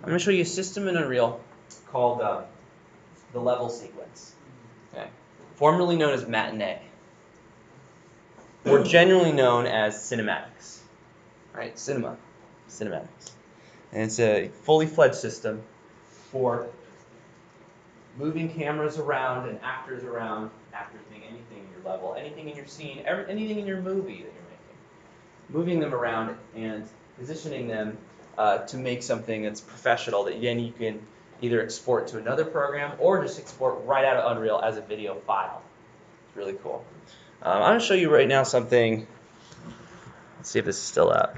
I'm going to show you a system in Unreal called the level sequence. Okay. Formerly known as matinee. More generally known as cinematics. Right? Cinematics. And it's a fully fledged system for moving cameras around and actors around, actors being anything in your level, anything in your scene, anything in your movie that you're making. Moving them around and positioning them to make something that's professional that then you can either export to another program or just export right out of Unreal as a video file. It's really cool. I'm going to show you right now something. Let's see if this is still up.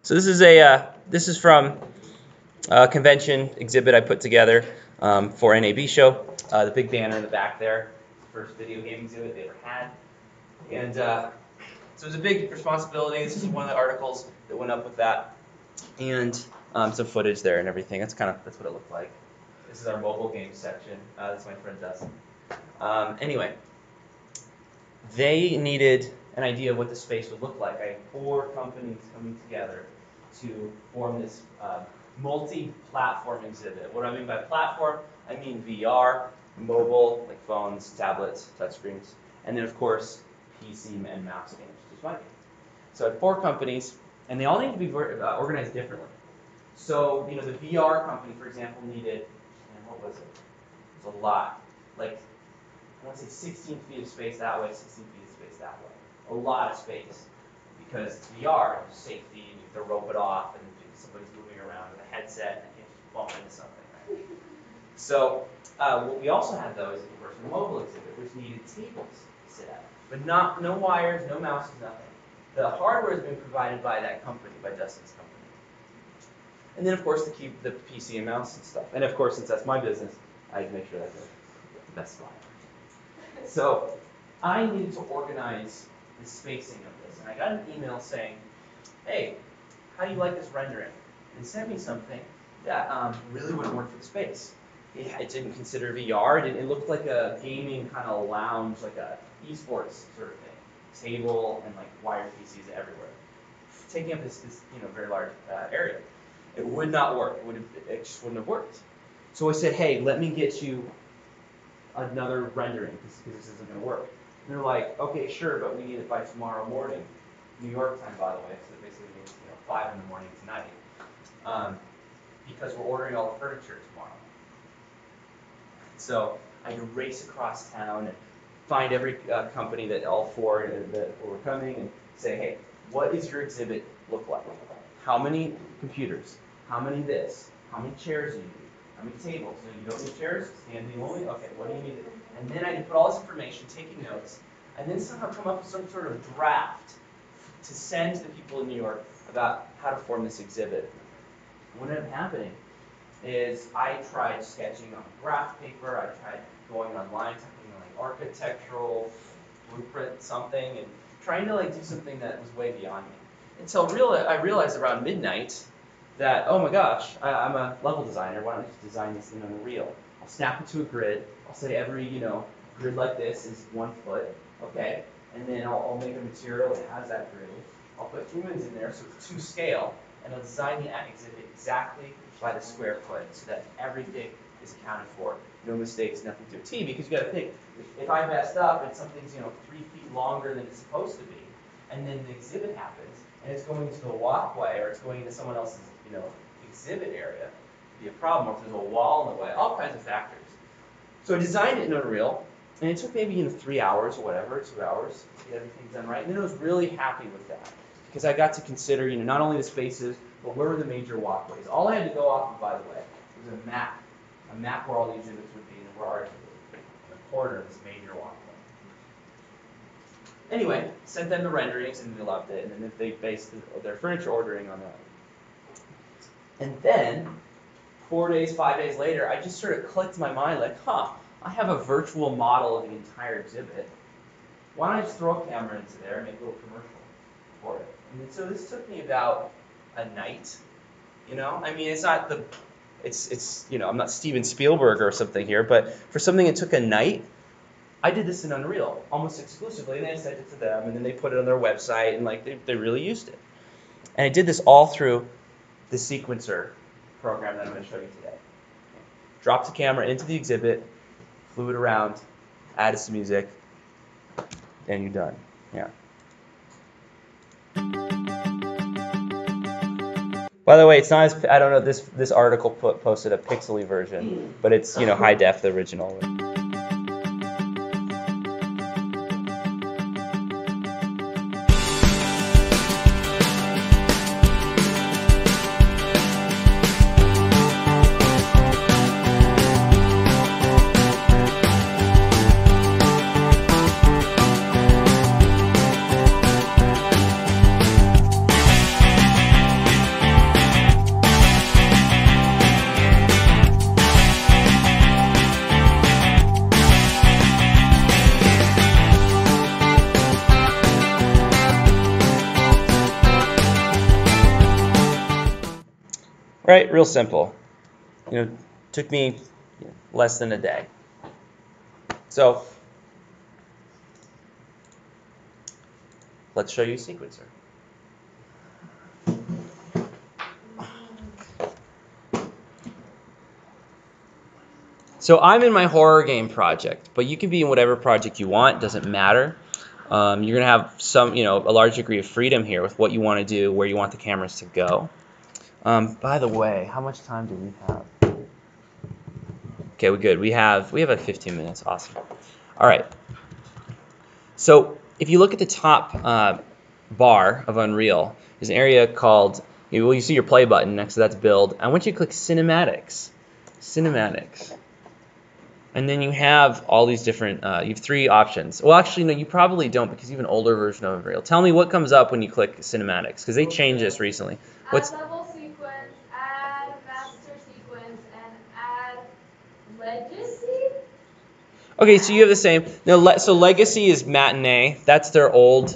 So this is from a convention exhibit I put together for NAB show. The big banner in the back there, first video game exhibit they ever had, and so it was a big responsibility. This is one of the articles that went up with that, and some footage there and everything. That's what it looked like. This is our mobile games section. That's my friend Dustin. Anyway, they needed an idea of what the space would look like. I had 4 companies coming together to form this multi-platform exhibit. What do I mean by platform? I mean VR, mobile, like phones, tablets, touchscreens, and then of course PC and mouse games, which is my game. So I had 4 companies, and they all need to be organized differently. So the VR company, for example, needed, and what was it? It was a lot. Like I want to say 16 feet of space that way, 16 feet of space that way. A lot of space. Because it's VR, there's safety, and you have to rope it off, and somebody's moving around with a headset, and you can't bump into something, right? So what we also had, though, is, of course, a mobile exhibit, which needed tables to sit at. But no wires, no mouses, nothing. The hardware has been provided by that company, by Dustin's company. And then, of course, the PC and mouse and stuff. And, of course, since that's my business, I had to make sure that's the best spot. So I needed to organize the spacing of this. And I got an email saying, hey, how do you like this rendering? And they sent me something that really wouldn't work for the space. It didn't consider VR. It looked like a gaming kind of lounge, like a esports sort of thing. Table and like wired PCs everywhere, taking up this very large area. It would not work. It just wouldn't have worked. So I said, hey, let me get you another rendering because this isn't going to work. And they're like, okay, sure, but we need it by tomorrow morning, New York time, by the way. So it basically means 5 in the morning tonight, because we're ordering all the furniture tomorrow. So I had to race across town and find every company that all 4 that were coming and say, hey, what does your exhibit look like? How many computers? How many this? How many chairs do you need? How many tables? So you don't need chairs? Standing only? Okay, what do you need? And then I had to put all this information, taking notes, and then somehow come up with some sort of draft to send to the people in New York about how to form this exhibit. What ended up happening is I tried sketching on graph paper, I tried going online, something like architectural blueprint something, and trying to do something that was way beyond me. Until I realized around midnight that, oh my gosh, I'm a level designer, why don't I just design this thing on Unreal? I'll snap it to a grid, I'll say every, grid like this is 1 foot, okay, and then I'll make a material that has that grid. I'll put humans in there so it's to scale, and I'll design the exhibit exactly by the square foot so that everything is accounted for. No mistakes, nothing to a T, because you got to think, if I messed up and something's 3 feet longer than it's supposed to be, and then the exhibit happens, and it's going into the walkway or it's going into someone else's exhibit area, it'd be a problem, or if there's a wall in the way, all kinds of factors. So I designed it in Unreal, and it took maybe 3 hours or whatever, 2 hours to get everything done right, and then I was really happy with that. because I got to consider, not only the spaces, but where were the major walkways. All I had to go off of, by the way, was a map where all the exhibits would be and where ours would be, in the corner of this major walkway. Anyway, sent them the renderings and they loved it, and then they based their furniture ordering on that. And then, 5 days later, I just sort of clicked in my mind like, I have a virtual model of the entire exhibit. Why don't I just throw a camera into there and make a little commercial for it? And so this took me about a night. I mean, it's not I'm not Steven Spielberg or something here, but for something that took a night, I did this in Unreal almost exclusively, and then I sent it to them, and then they put it on their website, and they really used it. And I did this all through the sequencer program that I'm going to show you today. Dropped the camera into the exhibit, flew it around, added some music, and you're done. Yeah. By the way, it's not as, I don't know, this article posted a pixely version, but it's, high def, the original. Right, real simple. Took me less than a day. So let's show you a sequencer. So I'm in my horror game project, but you can be in whatever project you want. It doesn't matter. You're going to have a large degree of freedom here with what you want to do, where you want the cameras to go. By the way, how much time do we have? Okay, we're good. We have like 15 minutes. Awesome. All right. So if you look at the top bar of Unreal, there's an area called, you see your play button next to that's build. I want you to click Cinematics. Cinematics. And then you have all these different, you have 3 options. Well, actually, no, you probably don't because you have an older version of Unreal. Tell me what comes up when you click Cinematics, because they changed this recently. Add level sequence, add master sequence, and add legacy? Okay, so you have the same. No, so Legacy is Matinee. That's their old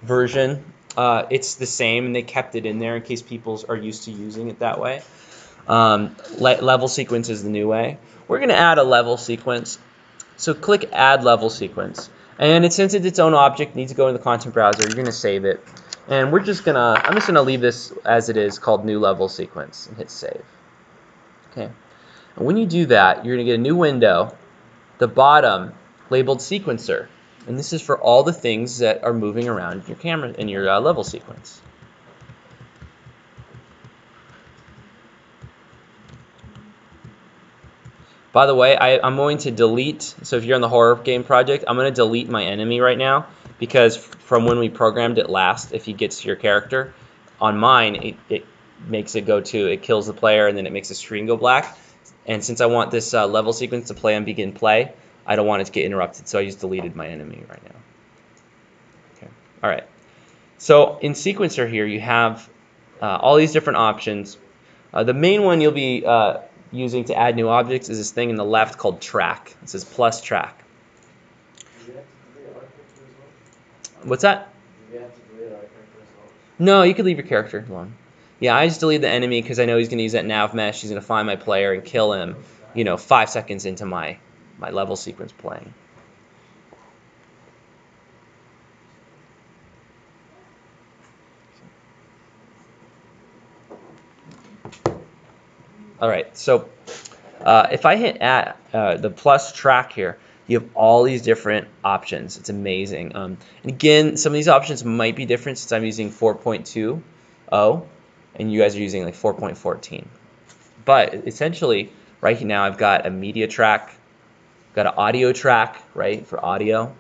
version. It's the same, and they kept it in there in case people are used to using it that way. Level sequence is the new way. We're going to add a level sequence. So click Add Level Sequence. And since it's its own object, it needs to go in the content browser. You're going to save it. And I'm just going to leave this as it is, called New Level Sequence, and hit Save. Okay. And when you do that, you're going to get a new window, the bottom labeled Sequencer. And this is for all the things that are moving around in your camera in your level sequence. By the way, I'm going to delete, so if you're on the horror game project, I'm going to delete my enemy right now, because from when we programmed it last, if he gets to your character, on mine, it makes it it kills the player, and then it makes the screen go black. And since I want this level sequence to play on begin play, I don't want it to get interrupted, so I just deleted my enemy right now. Okay. All right. So in Sequencer here, you have all these different options. The main one you'll be using to add new objects is this thing in the left called Track. It says plus Track. What's that? No, you could leave your character alone. Yeah, I just deleted the enemy because I know he's going to use that nav mesh. He's going to find my player and kill him, 5 seconds into my level sequence playing. All right, so if I hit the plus Track here, you have all these different options. It's amazing. And again, some of these options might be different since I'm using 4.20, and you guys are using like 4.14. But essentially, right now I've got a media track, got an audio track, right, for audio.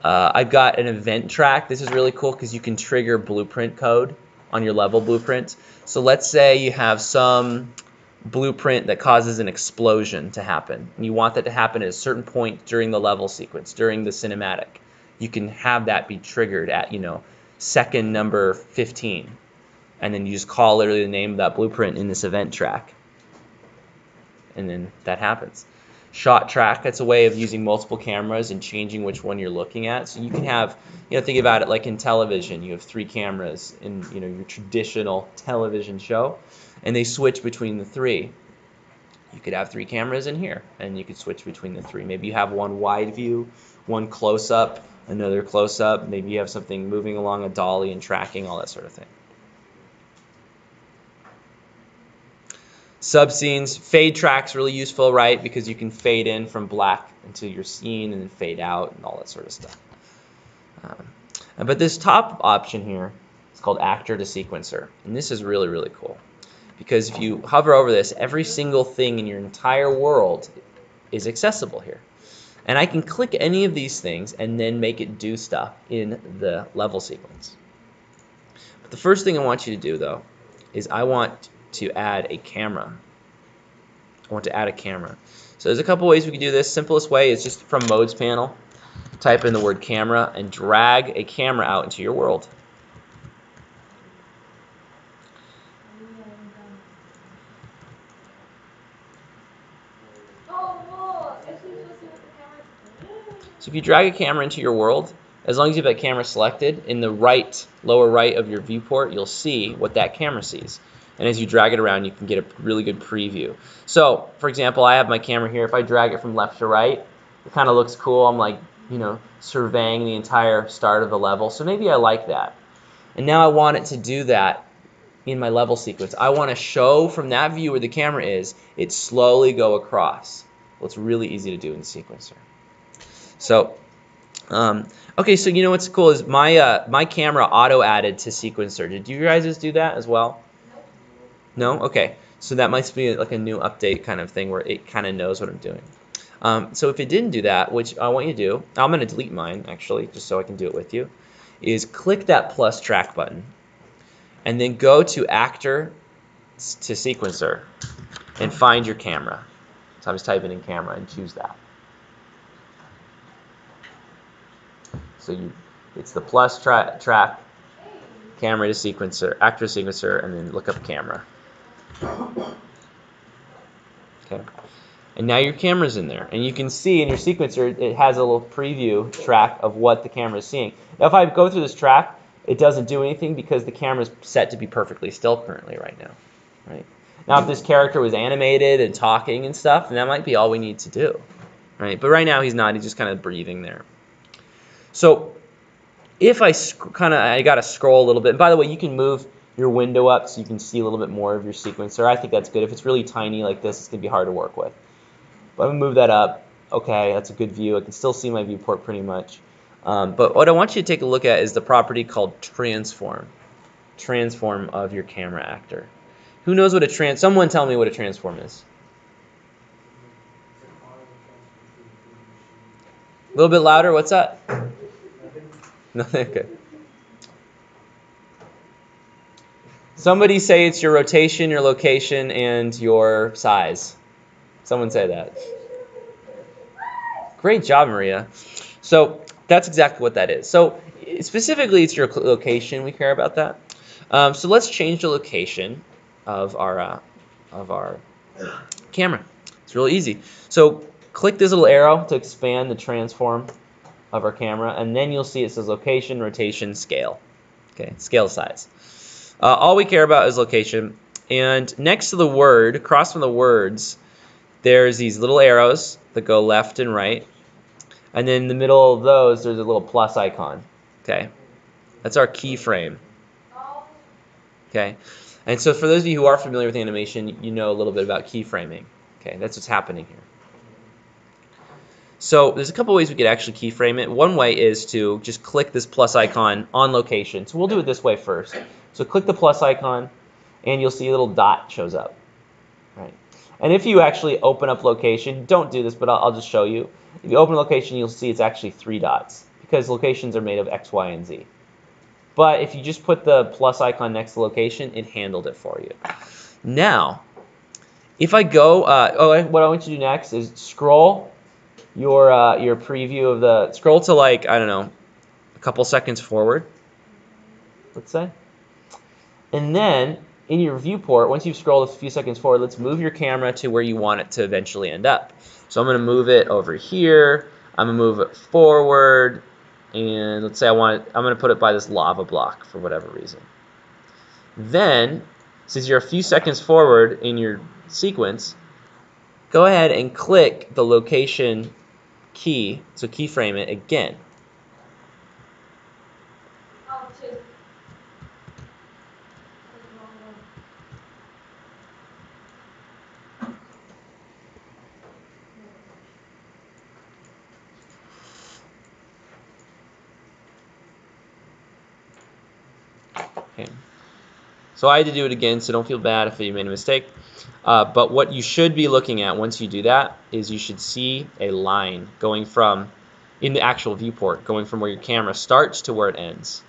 I've got an event track. This is really cool because you can trigger blueprint code on your level blueprint. So let's say you have some blueprint that causes an explosion to happen. And you want that to happen at a certain point during the level sequence, during the cinematic. You can have that be triggered at, second number 15. And then you just call literally the name of that blueprint in this event track. And then that happens. Shot track, that's a way of using multiple cameras and changing which one you're looking at. So you can have, think about it like in television. You have 3 cameras in, your traditional television show, and they switch between the 3. You could have 3 cameras in here, and you could switch between the 3. Maybe you have one wide view, one close-up, another close-up. Maybe you have something moving along a dolly and tracking, all that sort of thing. Subscenes, fade track's really useful, right? Because you can fade in from black into your scene and then fade out and all that sort of stuff. But this top option here is called actor to sequencer. And this is really, really cool. Because if you hover over this, every single thing in your entire world is accessible here. And I can click any of these things and then make it do stuff in the level sequence. But the first thing I want you to do, though, is I want to add a camera. I want to add a camera. So there's a couple ways we can do this. Simplest way is just from Modes panel, type in the word camera and drag a camera out into your world. So if you drag a camera into your world, as long as you have that camera selected, in the lower right of your viewport, you'll see what that camera sees. And as you drag it around, you can get a really good preview. So, for example, I have my camera here. If I drag it from left to right, it kind of looks cool. I'm like, surveying the entire start of the level. So maybe I like that. And now I want it to do that in my level sequence. I want to show from that view where the camera is, it slowly go across. Well, it's really easy to do in the sequencer. So, okay, so what's cool is my camera auto-added to sequencer. Did you guys just do that as well? No? Okay. So that might be like a new update kind of thing where it kind of knows what I'm doing. So if it didn't do that, which I want you to do, I'm going to delete mine actually, just so I can do it with you, is click that plus track button and then go to actor to sequencer and find your camera. So I'm just typing in camera and choose that. So it's the plus track, camera to sequencer, actor to sequencer, and then look up camera. Okay. And now your camera's in there. And you can see in your sequencer, it has a little preview track of what the camera is seeing. Now if I go through this track, it doesn't do anything because the camera's set to be perfectly still currently right now. Right? Now if this character was animated and talking and stuff, then that might be all we need to do. Right? But right now he's not, he's just kind of breathing there. So if I got to scroll a little bit, and by the way, you can move your window up so you can see a little bit more of your sequencer. I think that's good. If it's really tiny like this, it's going to be hard to work with. But I'm going to move that up. Okay, that's a good view. I can still see my viewport pretty much. But what I want you to take a look at is the property called transform. Transform of your camera actor. Who knows what a someone tell me what a transform is. A little bit louder, what's that? Nothing, okay. Somebody say it's your rotation, your location, and your size. Someone say that. Great job, Maria. So that's exactly what that is. So specifically, it's your location. We care about that. So let's change the location of our camera. It's really easy. So click this little arrow to expand the transform of our camera, and then you'll see it says location, rotation, scale. Okay, scale size. All we care about is location. And next to the word, across from the words, there's these little arrows that go left and right. And then in the middle of those, there's a little plus icon. Okay, that's our keyframe. Okay, and so for those of you who are familiar with animation, you know a little bit about keyframing. Okay, that's what's happening here. So there's a couple ways we could actually keyframe it. One way is to just click this plus icon on location. So we'll do it this way first. So click the plus icon, and you'll see a little dot shows up. Right. And if you actually open up location, don't do this, but I'll just show you. If you open location, you'll see it's actually 3 dots because locations are made of X, Y, and Z. But if you just put the plus icon next to location, it handled it for you. Now, if I go, what I want you to do next is scroll your preview of the, scroll to like, I don't know, a couple seconds forward, let's say. And then in your viewport, once you've scrolled a few seconds forward, let's move your camera to where you want it to eventually end up. So I'm going to move it over here. I'm going to move it forward. And let's say I'm going to put it by this lava block for whatever reason. Then, since you're a few seconds forward in your sequence, go ahead and click the location key, so keyframe it again. Oh, shit. Okay. So I had to do it again, so don't feel bad if you made a mistake. But what you should be looking at once you do that is you should see a line going from, in the actual viewport, going from where your camera starts to where it ends.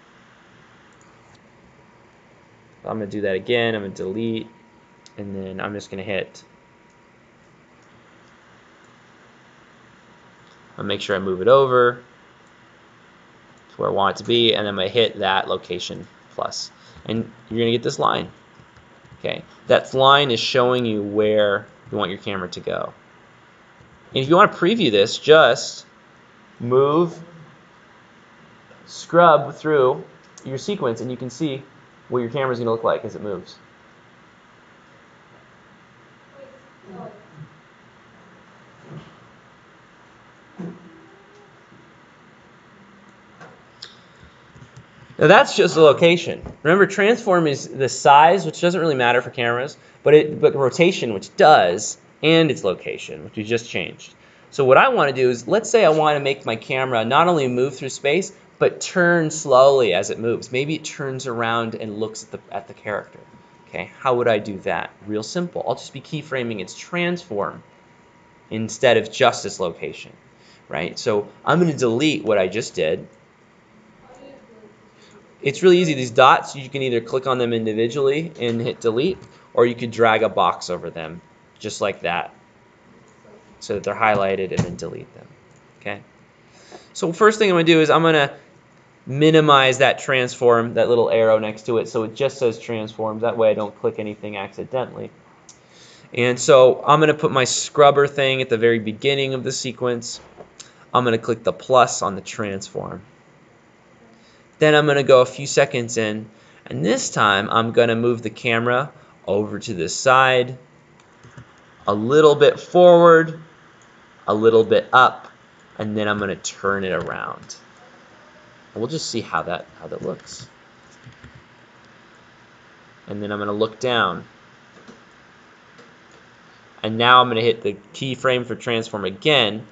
I'm going to do that again. I'm going to delete, and then I'm just going to hit. I'll make sure I move it over to where I want it to be, and then I'm going to hit that location plus. And you're going to get this line. Okay, that line is showing you where you want your camera to go. And if you want to preview this, just scrub through your sequence, and you can see what your camera is going to look like as it moves. Now that's just a location. Remember, transform is the size, which doesn't really matter for cameras, but rotation, which does, and its location, which we just changed. So what I want to do is, let's say I want to make my camera not only move through space, but turn slowly as it moves. Maybe it turns around and looks at the character. Okay, how would I do that? Real simple. I'll just be keyframing its transform instead of just its location, right? So I'm going to delete what I just did. It's really easy. These dots, you can either click on them individually and hit delete, or you could drag a box over them, just like that, so that they're highlighted, and then delete them. Okay. So first thing I'm going to do is I'm going to minimize that transform, that little arrow next to it, so it just says transforms. That way I don't click anything accidentally. And so I'm going to put my scrubber thing at the very beginning of the sequence. I'm going to click the plus on the transform. Then I'm going to go a few seconds in, and this time I'm going to move the camera over to the side, a little bit forward, a little bit up, and then I'm going to turn it around. And we'll just see how that looks. And then I'm going to look down. And now I'm going to hit the keyframe for transform again.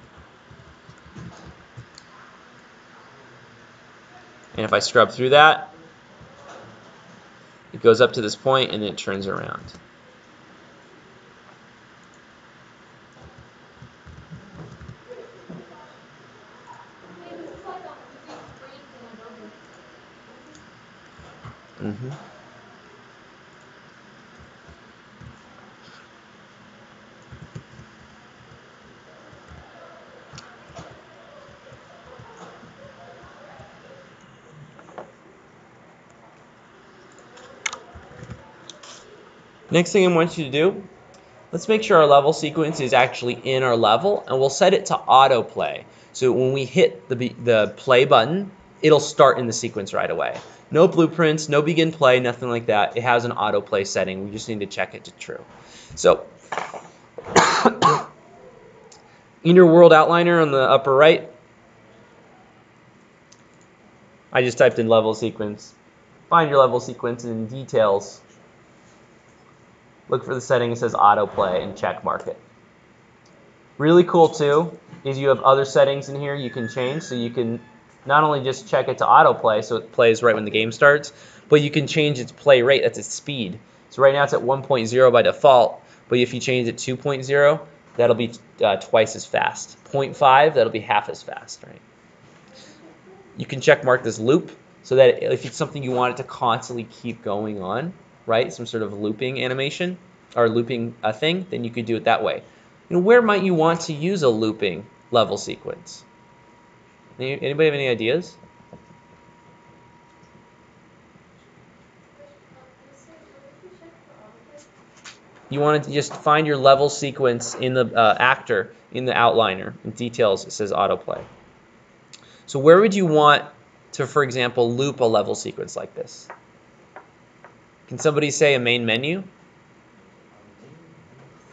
And if I scrub through that, it goes up to this point and then it turns around. Mm-hmm. Next thing I want you to do, let's make sure our level sequence is actually in our level, and we'll set it to autoplay. So when we hit the play button, it'll start in the sequence right away. No blueprints, no begin play, nothing like that. It has an autoplay setting. We just need to check it to true. So in your world outliner on the upper right, I just typed in level sequence. Find your level sequence, and in details, look for the setting that says autoplay and check mark it. Really cool too is you have other settings in here you can change, so you can not only just check it to autoplay so it plays right when the game starts, but you can change its play rate, that's its speed. So right now it's at 1.0 by default, but if you change it to 2.0, that'll be twice as fast. 0.5, that'll be half as fast, right? You can check mark this loop so that if it's something you want it to constantly keep going on, right? Some sort of looping animation or looping thing, then you could do it that way. Where might you want to use a looping level sequence? Anybody have any ideas? You want to just find your level sequence in the actor, in the outliner. In details, it says autoplay. So where would you want to, for example, loop a level sequence like this? Can somebody say a main menu?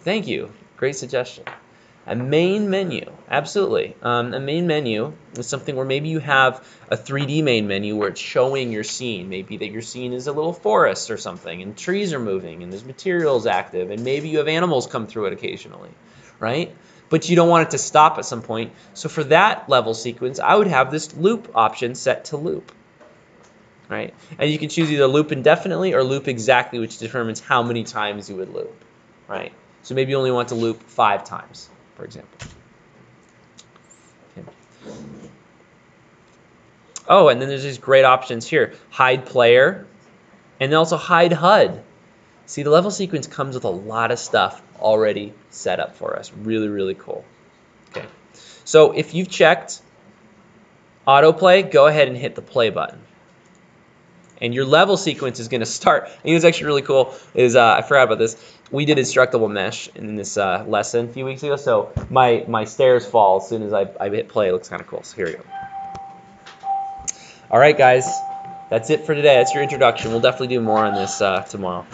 Thank you. Great suggestion. A main menu, absolutely. A main menu is something where maybe you have a 3D main menu where it's showing your scene. Maybe that your scene is a little forest or something, and trees are moving, and there's materials active, and maybe you have animals come through it occasionally, right? But you don't want it to stop at some point. So for that level sequence, I would have this loop option set to loop, right? And you can choose either loop indefinitely or loop exactly, which determines how many times you would loop, right? So maybe you only want to loop 5 times, for example. Okay. Oh, and then there's these great options here. Hide player, and then also hide HUD. See, the level sequence comes with a lot of stuff already set up for us. Really, really cool. Okay. So if you've checked autoplay, go ahead and hit the play button. And your level sequence is going to start. I think it's actually really cool. I forgot about this. We did instructable mesh in this lesson a few weeks ago. So my stairs fall as soon as I hit play. It looks kind of cool. So here we go. All right, guys. That's it for today. That's your introduction. We'll definitely do more on this tomorrow.